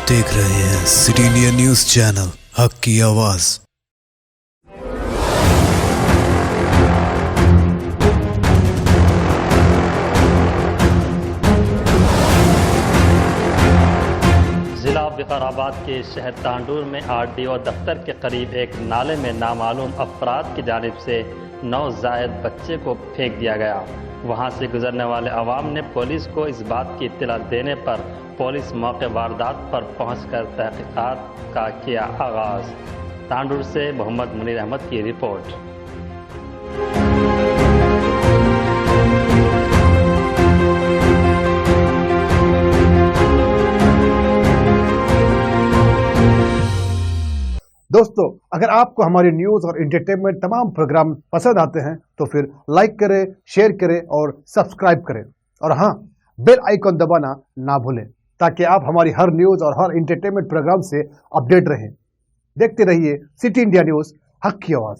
देख रहे हैं सिटी इंडिया न्यूज चैनल, हक की आवाज। जिला विकाराबाद के शहर तांडूर में आरडीओ दफ्तर के करीब एक नाले में नामालूम अफराद की जानिब से नवजायद बच्चे को फेंक दिया गया। वहां से गुजरने वाले अवाम ने पुलिस को इस बात की इत्तला देने पर पुलिस मौके वारदात पर पहुंचकर तहकीकात का किया आगाज। तांडूर से मोहम्मद मुनीर अहमद की रिपोर्ट। दोस्तों, अगर आपको हमारी न्यूज और एंटरटेनमेंट तमाम प्रोग्राम पसंद आते हैं तो फिर लाइक करें, शेयर करें और सब्सक्राइब करें। और हाँ, बेल आइकॉन दबाना ना भूलें ताकि आप हमारी हर न्यूज और हर एंटरटेनमेंट प्रोग्राम से अपडेट रहें। देखते रहिए सिटी इंडिया न्यूज, हक की आवाज।